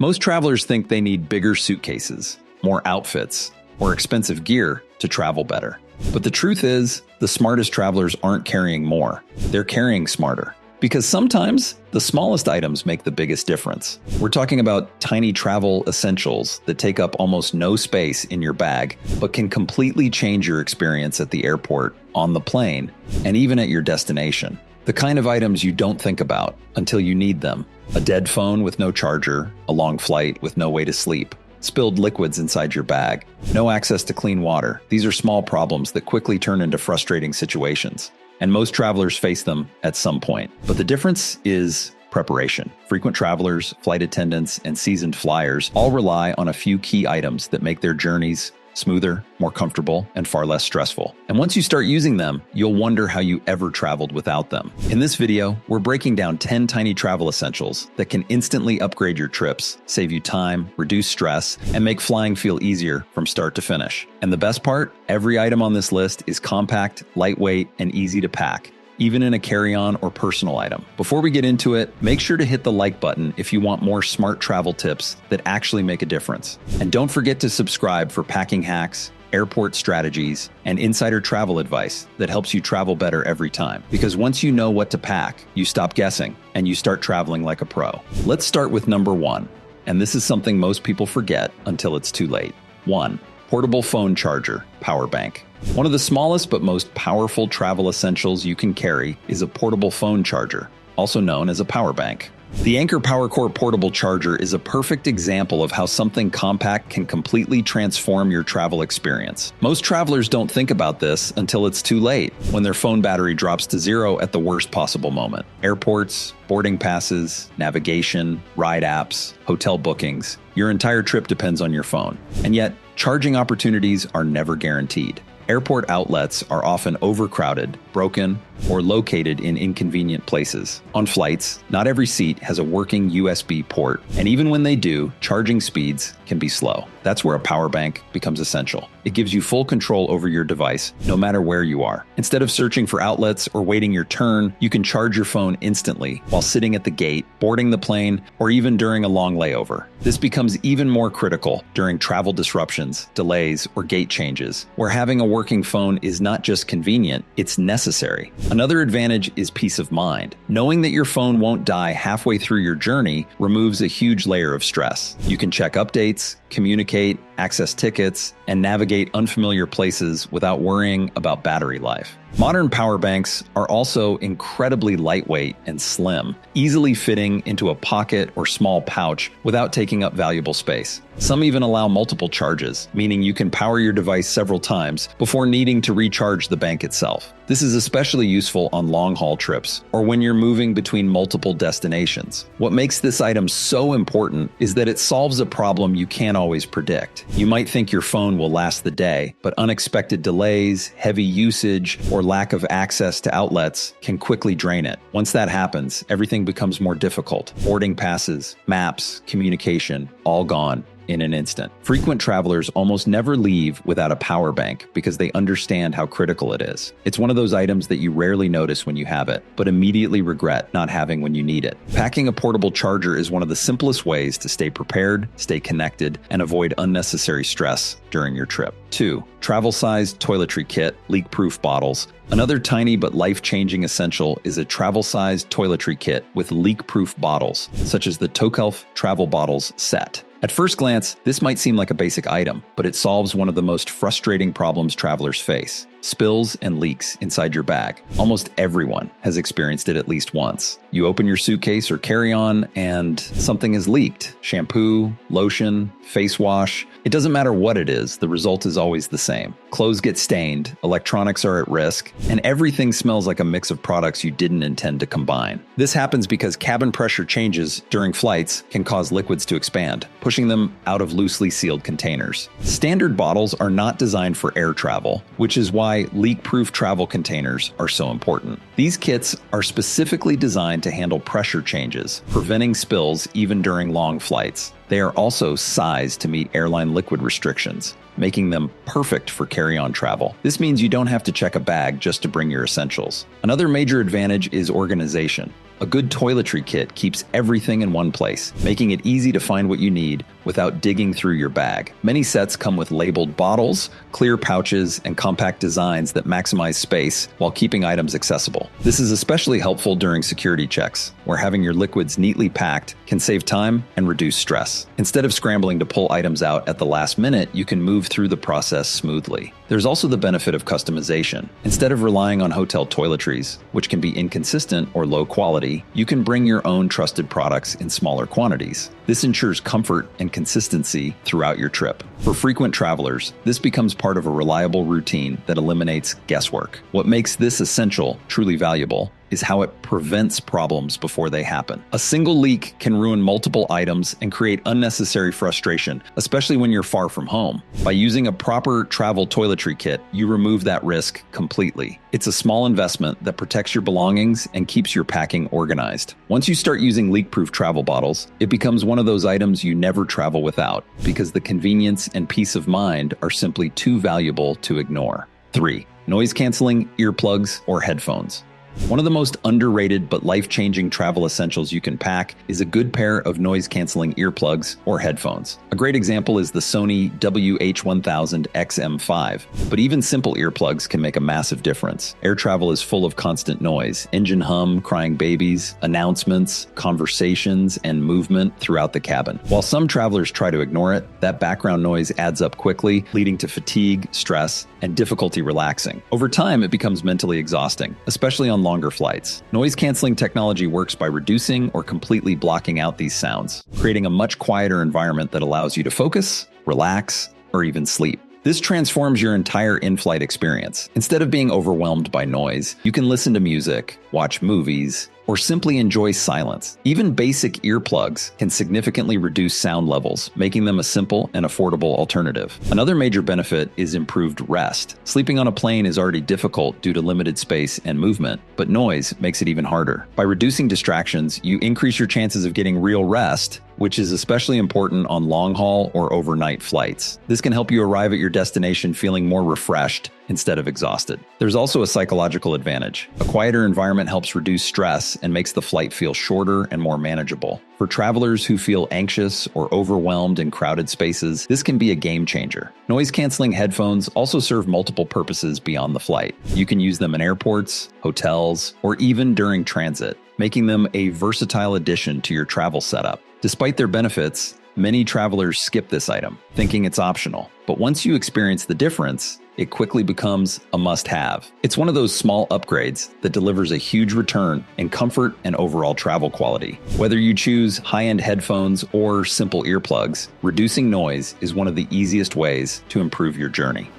Most travelers think they need bigger suitcases, more outfits, or expensive gear to travel better. But the truth is, the smartest travelers aren't carrying more. They're carrying smarter. Because sometimes, the smallest items make the biggest difference. We're talking about tiny travel essentials that take up almost no space in your bag, but can completely change your experience at the airport, on the plane, and even at your destination. The kind of items you don't think about until you need them. A dead phone with no charger, a long flight with no way to sleep, spilled liquids inside your bag, no access to clean water. These are small problems that quickly turn into frustrating situations. And most travelers face them at some point. But the difference is preparation. Frequent travelers, flight attendants, and seasoned flyers all rely on a few key items that make their journeys smoother, more comfortable, and far less stressful. And once you start using them, you'll wonder how you ever traveled without them. In this video, we're breaking down 10 tiny travel essentials that can instantly upgrade your trips, save you time, reduce stress, and make flying feel easier from start to finish. And the best part, every item on this list is compact, lightweight, and easy to pack, even in a carry-on or personal item. Before we get into it, make sure to hit the like button if you want more smart travel tips that actually make a difference. And don't forget to subscribe for packing hacks, airport strategies, and insider travel advice that helps you travel better every time. Because once you know what to pack, you stop guessing and you start traveling like a pro. Let's start with number 1, and this is something most people forget until it's too late. 1. Portable phone charger, power bank. One of the smallest but most powerful travel essentials you can carry is a portable phone charger, also known as a power bank. The Anker PowerCore portable charger is a perfect example of how something compact can completely transform your travel experience. Most travelers don't think about this until it's too late, when their phone battery drops to zero at the worst possible moment. Airports, boarding passes, navigation, ride apps, hotel bookings. Your entire trip depends on your phone. And yet, charging opportunities are never guaranteed. Airport outlets are often overcrowded, broken, or located in inconvenient places. On flights, not every seat has a working USB port, and even when they do, charging speeds can be slow. That's where a power bank becomes essential. It gives you full control over your device, no matter where you are. Instead of searching for outlets or waiting your turn, you can charge your phone instantly while sitting at the gate, boarding the plane, or even during a long layover. This becomes even more critical during travel disruptions, delays, or gate changes, where having a working phone is not just convenient, it's necessary. Another advantage is peace of mind. Knowing that your phone won't die halfway through your journey removes a huge layer of stress. You can check updates, communicate, access tickets, and navigate unfamiliar places without worrying about battery life. Modern power banks are also incredibly lightweight and slim, easily fitting into a pocket or small pouch without taking up valuable space. Some even allow multiple charges, meaning you can power your device several times before needing to recharge the bank itself. This is especially useful on long-haul trips or when you're moving between multiple destinations. What makes this item so important is that it solves a problem you can't always predict. You might think your phone will last the day, but unexpected delays, heavy usage, or lack of access to outlets can quickly drain it. Once that happens, everything becomes more difficult. Boarding passes, maps, communication, all gone in an instant. Frequent travelers almost never leave without a power bank because they understand how critical it is. It's one of those items that you rarely notice when you have it, but immediately regret not having when you need it. Packing a portable charger is one of the simplest ways to stay prepared, stay connected, and avoid unnecessary stress during your trip. 2. Travel-sized toiletry kit, leak-proof bottles. Another tiny but life-changing essential is a travel-sized toiletry kit with leak-proof bottles, such as the tote travel bottles set. At first glance, this might seem like a basic item, but it solves one of the most frustrating problems travelers face: spills and leaks inside your bag. Almost everyone has experienced it at least once. You open your suitcase or carry-on and something is leaked. Shampoo, lotion, face wash. It doesn't matter what it is, the result is always the same. Clothes get stained, electronics are at risk, and everything smells like a mix of products you didn't intend to combine. This happens because cabin pressure changes during flights can cause liquids to expand, pushing them out of loosely sealed containers. Standard bottles are not designed for air travel, which is why leak-proof travel containers are so important. These kits are specifically designed to handle pressure changes, preventing spills even during long flights. They are also sized to meet airline liquid restrictions, making them perfect for carry-on travel. This means you don't have to check a bag just to bring your essentials. Another major advantage is organization. A good toiletry kit keeps everything in one place, making it easy to find what you need without digging through your bag. Many sets come with labeled bottles, clear pouches, and compact designs that maximize space while keeping items accessible. This is especially helpful during security checks, where having your liquids neatly packed can save time and reduce stress. Instead of scrambling to pull items out at the last minute, you can move through the process smoothly. There's also the benefit of customization. Instead of relying on hotel toiletries, which can be inconsistent or low quality, you can bring your own trusted products in smaller quantities. This ensures comfort and consistency throughout your trip. For frequent travelers, this becomes part of a reliable routine that eliminates guesswork. What makes this essential truly valuable is how it prevents problems before they happen. A single leak can ruin multiple items and create unnecessary frustration, especially when you're far from home. By using a proper travel toiletry kit, you remove that risk completely. It's a small investment that protects your belongings and keeps your packing organized. Once you start using leak-proof travel bottles, it becomes one of those items you never travel without, because the convenience and peace of mind are simply too valuable to ignore. 3. Noise-canceling earplugs or headphones. One of the most underrated but life-changing travel essentials you can pack is a good pair of noise-canceling earplugs or headphones. A great example is the Sony WH-1000XM5, but even simple earplugs can make a massive difference. Air travel is full of constant noise, engine hum, crying babies, announcements, conversations, and movement throughout the cabin. While some travelers try to ignore it, that background noise adds up quickly, leading to fatigue, stress, and difficulty relaxing. Over time, it becomes mentally exhausting, especially on longer flights. Noise-canceling technology works by reducing or completely blocking out these sounds, creating a much quieter environment that allows you to focus, relax, or even sleep. This transforms your entire in-flight experience. Instead of being overwhelmed by noise, you can listen to music, watch movies, or simply enjoy silence. Even basic earplugs can significantly reduce sound levels, making them a simple and affordable alternative. Another major benefit is improved rest. Sleeping on a plane is already difficult due to limited space and movement, but noise makes it even harder. By reducing distractions, you increase your chances of getting real rest, which is especially important on long-haul or overnight flights. This can help you arrive at your destination feeling more refreshed instead of exhausted. There's also a psychological advantage. A quieter environment helps reduce stress and makes the flight feel shorter and more manageable. For travelers who feel anxious or overwhelmed in crowded spaces, this can be a game changer. Noise-canceling headphones also serve multiple purposes beyond the flight. You can use them in airports, hotels, or even during transit, making them a versatile addition to your travel setup. Despite their benefits, many travelers skip this item, thinking it's optional. But once you experience the difference, it quickly becomes a must-have. It's one of those small upgrades that delivers a huge return in comfort and overall travel quality. Whether you choose high-end headphones or simple earplugs, reducing noise is one of the easiest ways to improve your journey.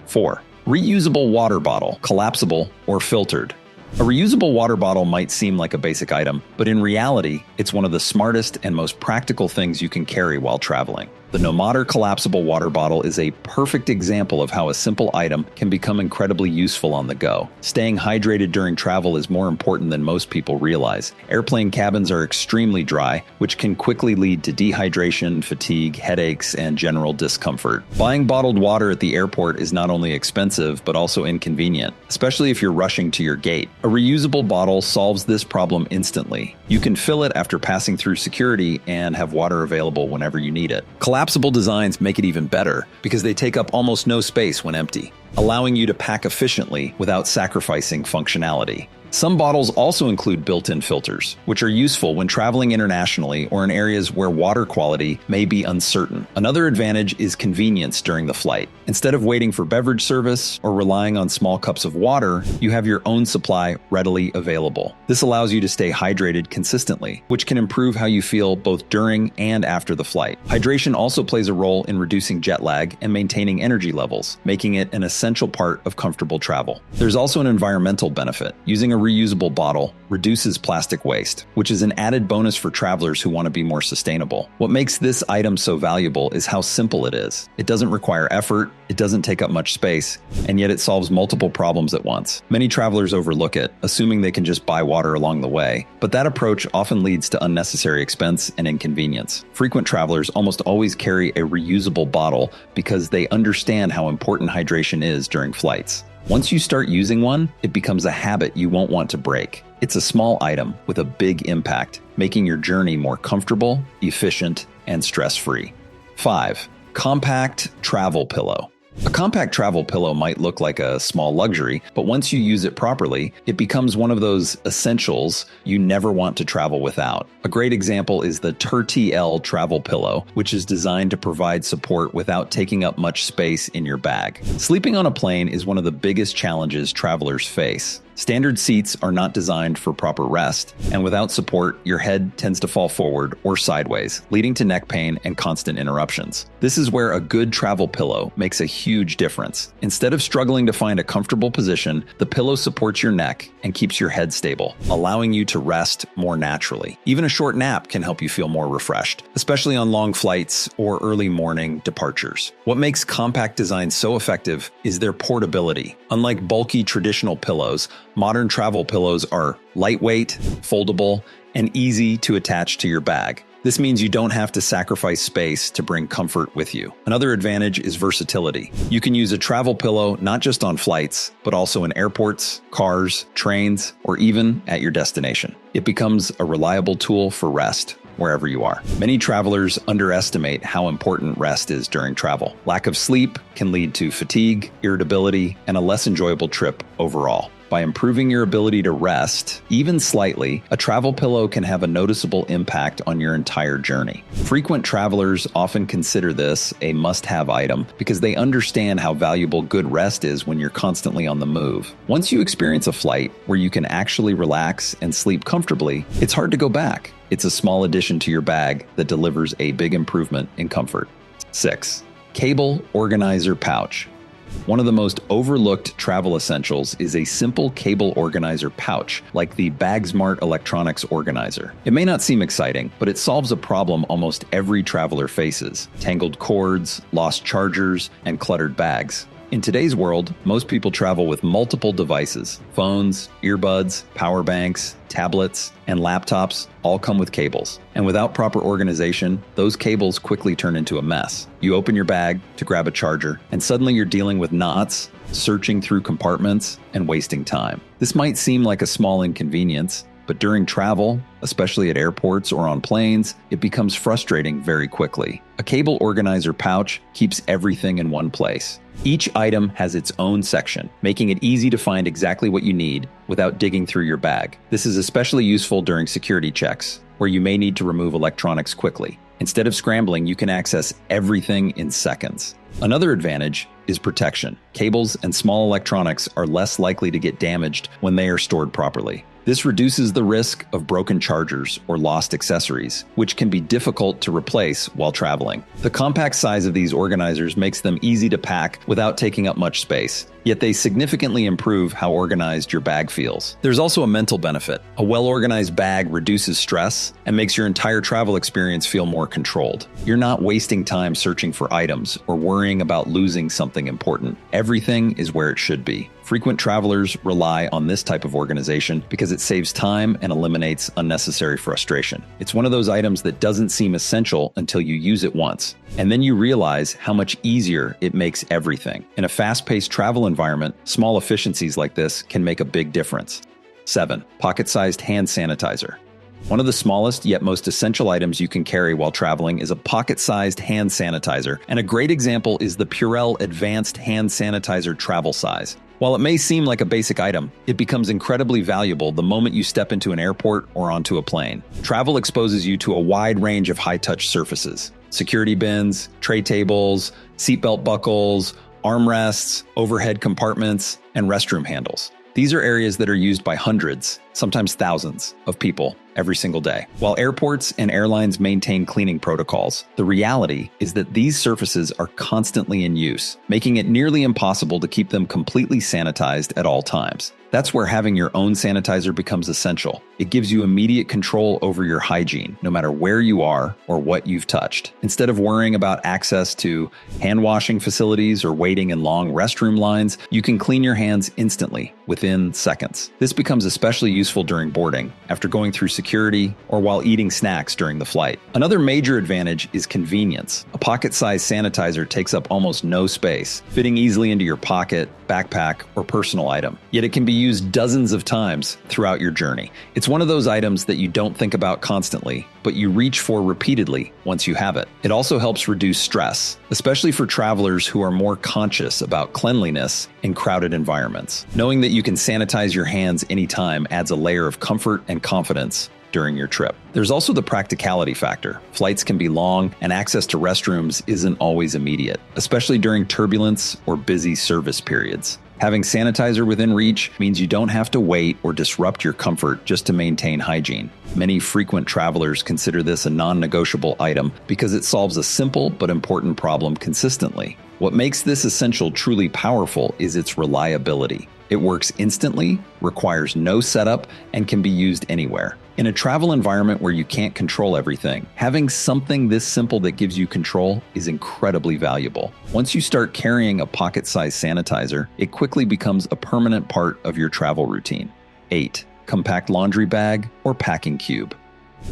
4. Reusable water bottle, collapsible or filtered. A reusable water bottle might seem like a basic item, but in reality, it's one of the smartest and most practical things you can carry while traveling. The Nomatter collapsible water bottle is a perfect example of how a simple item can become incredibly useful on the go. Staying hydrated during travel is more important than most people realize. Airplane cabins are extremely dry, which can quickly lead to dehydration, fatigue, headaches, and general discomfort. Buying bottled water at the airport is not only expensive, but also inconvenient, especially if you're rushing to your gate. A reusable bottle solves this problem instantly. You can fill it after passing through security and have water available whenever you need it. Collapsible designs make it even better because they take up almost no space when empty, allowing you to pack efficiently without sacrificing functionality. Some bottles also include built-in filters, which are useful when traveling internationally or in areas where water quality may be uncertain. Another advantage is convenience during the flight. Instead of waiting for beverage service or relying on small cups of water, you have your own supply readily available. This allows you to stay hydrated consistently, which can improve how you feel both during and after the flight. Hydration also plays a role in reducing jet lag and maintaining energy levels, making it an essential part of comfortable travel. There's also an environmental benefit. Using a reusable bottle reduces plastic waste, which is an added bonus for travelers who want to be more sustainable. What makes this item so valuable is how simple it is. It doesn't require effort, It doesn't take up much space, and yet it solves multiple problems at once. Many travelers overlook it, assuming they can just buy water along the way, but that approach often leads to unnecessary expense and inconvenience. Frequent travelers almost always carry a reusable bottle because they understand how important hydration is during flights. Once you start using one, it becomes a habit you won't want to break. It's a small item with a big impact, making your journey more comfortable, efficient, and stress-free. 5. Compact travel pillow. A compact travel pillow might look like a small luxury, but once you use it properly, it becomes one of those essentials you never want to travel without. A great example is the tote travel pillow, which is designed to provide support without taking up much space in your bag. Sleeping on a plane is one of the biggest challenges travelers face. Standard seats are not designed for proper rest, and without support, your head tends to fall forward or sideways, leading to neck pain and constant interruptions. This is where a good travel pillow makes a huge difference. Instead of struggling to find a comfortable position, the pillow supports your neck and keeps your head stable, allowing you to rest more naturally. Even a short nap can help you feel more refreshed, especially on long flights or early morning departures. What makes compact design so effective is their portability. Unlike bulky traditional pillows, modern travel pillows are lightweight, foldable, and easy to attach to your bag. This means you don't have to sacrifice space to bring comfort with you. Another advantage is versatility. You can use a travel pillow not just on flights, but also in airports, cars, trains, or even at your destination. It becomes a reliable tool for rest wherever you are. Many travelers underestimate how important rest is during travel. Lack of sleep can lead to fatigue, irritability, and a less enjoyable trip overall. By improving your ability to rest, even slightly, a travel pillow can have a noticeable impact on your entire journey. Frequent travelers often consider this a must-have item because they understand how valuable good rest is when you're constantly on the move. Once you experience a flight where you can actually relax and sleep comfortably, it's hard to go back. It's a small addition to your bag that delivers a big improvement in comfort. 6. Cable organizer pouch. One of the most overlooked travel essentials is a simple cable organizer pouch, like the BagSmart electronics organizer. It may not seem exciting, but it solves a problem almost every traveler faces: tangled cords, lost chargers, and cluttered bags. In today's world, most people travel with multiple devices. Phones, earbuds, power banks, tablets, and laptops all come with cables. And without proper organization, those cables quickly turn into a mess. You open your bag to grab a charger, and suddenly you're dealing with knots, searching through compartments, and wasting time. This might seem like a small inconvenience, but during travel, especially at airports or on planes, it becomes frustrating very quickly. A cable organizer pouch keeps everything in one place. Each item has its own section, making it easy to find exactly what you need without digging through your bag. This is especially useful during security checks, where you may need to remove electronics quickly. Instead of scrambling, you can access everything in seconds. Another advantage is protection. Cables and small electronics are less likely to get damaged when they are stored properly. This reduces the risk of broken chargers or lost accessories, which can be difficult to replace while traveling. The compact size of these organizers makes them easy to pack without taking up much space, yet they significantly improve how organized your bag feels. There's also a mental benefit. A well-organized bag reduces stress and makes your entire travel experience feel more controlled. You're not wasting time searching for items or worrying about losing something important. Everything is where it should be. Frequent travelers rely on this type of organization because it saves time and eliminates unnecessary frustration. It's one of those items that doesn't seem essential until you use it once, and then you realize how much easier it makes everything. In a fast-paced travel environment, small efficiencies like this can make a big difference. 7. Pocket-sized hand sanitizer. One of the smallest yet most essential items you can carry while traveling is a pocket-sized hand sanitizer, and a great example is the Purell Advanced Hand Sanitizer Travel Size. While it may seem like a basic item, it becomes incredibly valuable the moment you step into an airport or onto a plane. Travel exposes you to a wide range of high-touch surfaces: security bins, tray tables, seatbelt buckles, armrests, overhead compartments, and restroom handles. These are areas that are used by hundreds, sometimes thousands of people every single day. While airports and airlines maintain cleaning protocols, the reality is that these surfaces are constantly in use, making it nearly impossible to keep them completely sanitized at all times. That's where having your own sanitizer becomes essential. It gives you immediate control over your hygiene, no matter where you are or what you've touched. Instead of worrying about access to hand washing facilities or waiting in long restroom lines, you can clean your hands instantly, within seconds. This becomes especially useful during boarding, after going through security, or while eating snacks during the flight. Another major advantage is convenience. A pocket-sized sanitizer takes up almost no space, fitting easily into your pocket, backpack, or personal item. Yet it can be used dozens of times throughout your journey. It's one of those items that you don't think about constantly, but you reach for repeatedly once you have it. It also helps reduce stress, especially for travelers who are more conscious about cleanliness in crowded environments. Knowing that you can sanitize your hands anytime adds a layer of comfort and confidence during your trip. There's also the practicality factor. Flights can be long, and access to restrooms isn't always immediate, especially during turbulence or busy service periods. Having sanitizer within reach means you don't have to wait or disrupt your comfort just to maintain hygiene. Many frequent travelers consider this a non-negotiable item because it solves a simple but important problem consistently. What makes this essential truly powerful is its reliability. It works instantly, requires no setup, and can be used anywhere. In a travel environment where you can't control everything, having something this simple that gives you control is incredibly valuable. Once you start carrying a pocket-sized sanitizer, it quickly becomes a permanent part of your travel routine. 8. Compact laundry bag or packing cube.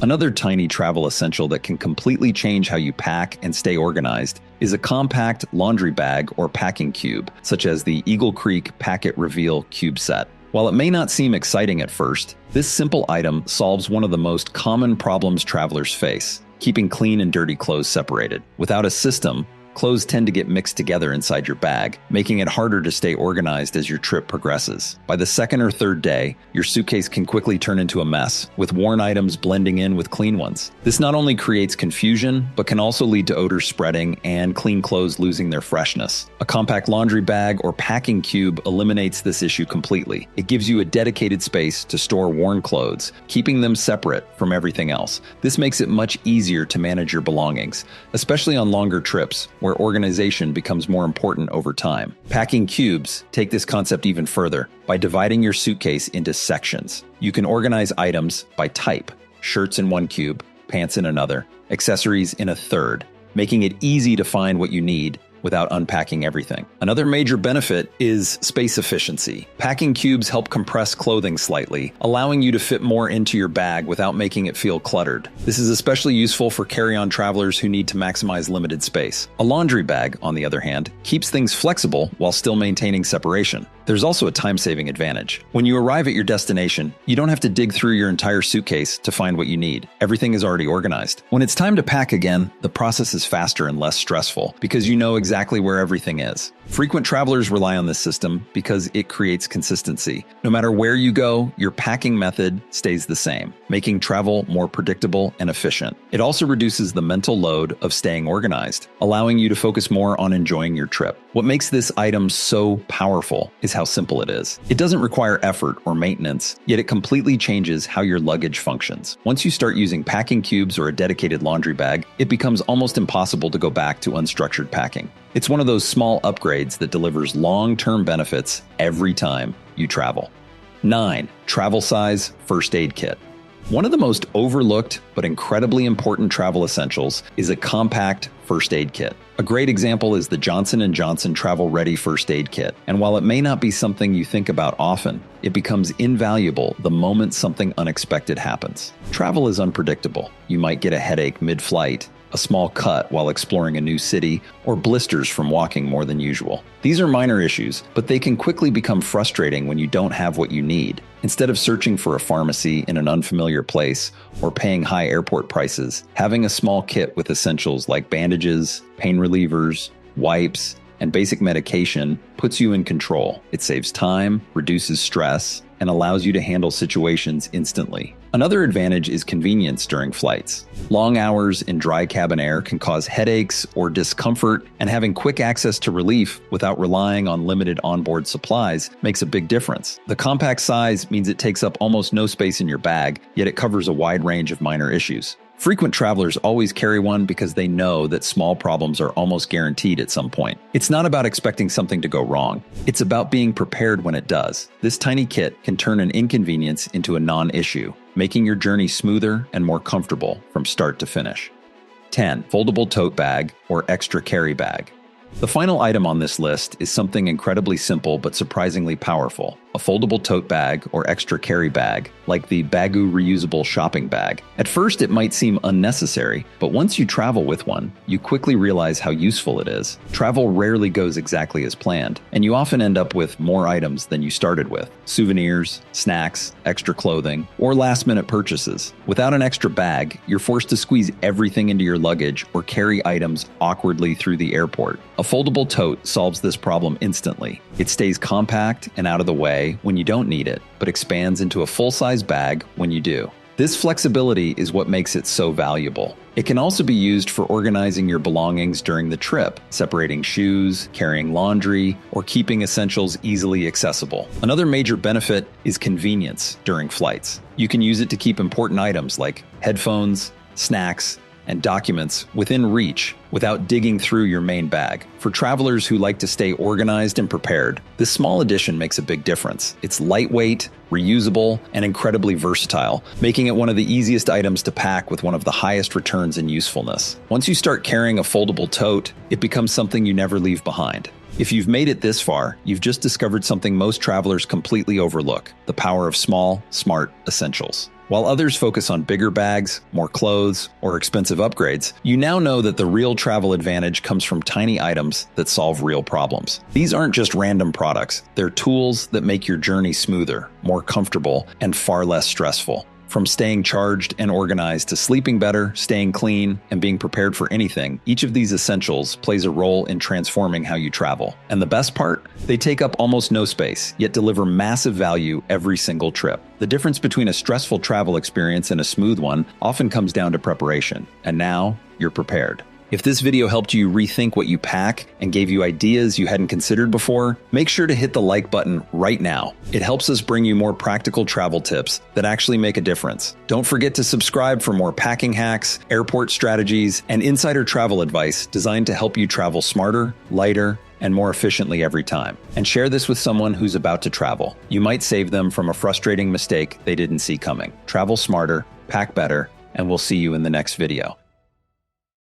Another tiny travel essential that can completely change how you pack and stay organized is a compact laundry bag or packing cube, such as the Eagle Creek Packet Reveal Cube Set. While it may not seem exciting at first, this simple item solves one of the most common problems travelers face: keeping clean and dirty clothes separated. Without a system, clothes tend to get mixed together inside your bag, making it harder to stay organized as your trip progresses. By the second or third day, your suitcase can quickly turn into a mess, with worn items blending in with clean ones. This not only creates confusion, but can also lead to odor spreading and clean clothes losing their freshness. A compact laundry bag or packing cube eliminates this issue completely. It gives you a dedicated space to store worn clothes, keeping them separate from everything else. This makes it much easier to manage your belongings, especially on longer trips, where organization becomes more important over time. Packing cubes take this concept even further by dividing your suitcase into sections. You can organize items by type: shirts in one cube, pants in another, accessories in a third, making it easy to find what you need without unpacking everything. Another major benefit is space efficiency. Packing cubes help compress clothing slightly, allowing you to fit more into your bag without making it feel cluttered. This is especially useful for carry-on travelers who need to maximize limited space. A laundry bag, on the other hand, keeps things flexible while still maintaining separation. There's also a time-saving advantage. When you arrive at your destination, you don't have to dig through your entire suitcase to find what you need. Everything is already organized. When it's time to pack again, the process is faster and less stressful because you know exactly where everything is. Frequent travelers rely on this system because it creates consistency. No matter where you go, your packing method stays the same, making travel more predictable and efficient. It also reduces the mental load of staying organized, allowing you to focus more on enjoying your trip. What makes this item so powerful is how simple it is. It doesn't require effort or maintenance, yet it completely changes how your luggage functions. Once you start using packing cubes or a dedicated laundry bag, it becomes almost impossible to go back to unstructured packing. It's one of those small upgrades that delivers long-term benefits every time you travel. 9. Travel size first aid kit. One of the most overlooked but incredibly important travel essentials is a compact first aid kit. A great example is the Johnson & Johnson Travel Ready First Aid Kit. And while it may not be something you think about often, it becomes invaluable the moment something unexpected happens. Travel is unpredictable. You might get a headache mid-flight, a small cut while exploring a new city, or blisters from walking more than usual. These are minor issues, but they can quickly become frustrating when you don't have what you need. Instead of searching for a pharmacy in an unfamiliar place or paying high airport prices, having a small kit with essentials like bandages, pain relievers, wipes, and basic medication puts you in control. It saves time, reduces stress, and allows you to handle situations instantly. Another advantage is convenience during flights. Long hours in dry cabin air can cause headaches or discomfort, and having quick access to relief without relying on limited onboard supplies makes a big difference. The compact size means it takes up almost no space in your bag, yet it covers a wide range of minor issues. Frequent travelers always carry one because they know that small problems are almost guaranteed at some point. It's not about expecting something to go wrong. It's about being prepared when it does. This tiny kit can turn an inconvenience into a non-issue, making your journey smoother and more comfortable from start to finish. 10. Foldable tote bag or extra carry bag. The final item on this list is something incredibly simple but surprisingly powerful: a foldable tote bag or extra carry bag, like the Baggu Reusable shopping bag. At first, it might seem unnecessary, but once you travel with one, you quickly realize how useful it is. Travel rarely goes exactly as planned, and you often end up with more items than you started with: souvenirs, snacks, extra clothing, or last-minute purchases. Without an extra bag, you're forced to squeeze everything into your luggage or carry items awkwardly through the airport. A foldable tote solves this problem instantly. It stays compact and out of the way when you don't need it, but expands into a full-size bag when you do. This flexibility is what makes it so valuable. It can also be used for organizing your belongings during the trip, separating shoes, carrying laundry, or keeping essentials easily accessible. Another major benefit is convenience during flights. You can use it to keep important items like headphones, snacks, and documents within reach without digging through your main bag. For travelers who like to stay organized and prepared, this small addition makes a big difference. It's lightweight, reusable, and incredibly versatile, making it one of the easiest items to pack with one of the highest returns in usefulness. Once you start carrying a foldable tote, it becomes something you never leave behind. If you've made it this far, you've just discovered something most travelers completely overlook: the power of small, smart essentials. While others focus on bigger bags, more clothes, or expensive upgrades, you now know that the real travel advantage comes from tiny items that solve real problems. These aren't just random products. They're tools that make your journey smoother, more comfortable, and far less stressful. From staying charged and organized to sleeping better, staying clean, and being prepared for anything, each of these essentials plays a role in transforming how you travel. And the best part? They take up almost no space, yet deliver massive value every single trip. The difference between a stressful travel experience and a smooth one often comes down to preparation. And now, you're prepared. If this video helped you rethink what you pack and gave you ideas you hadn't considered before, make sure to hit the like button right now. It helps us bring you more practical travel tips that actually make a difference. Don't forget to subscribe for more packing hacks, airport strategies, and insider travel advice designed to help you travel smarter, lighter, and more efficiently every time. And share this with someone who's about to travel. You might save them from a frustrating mistake they didn't see coming. Travel smarter, pack better, and we'll see you in the next video.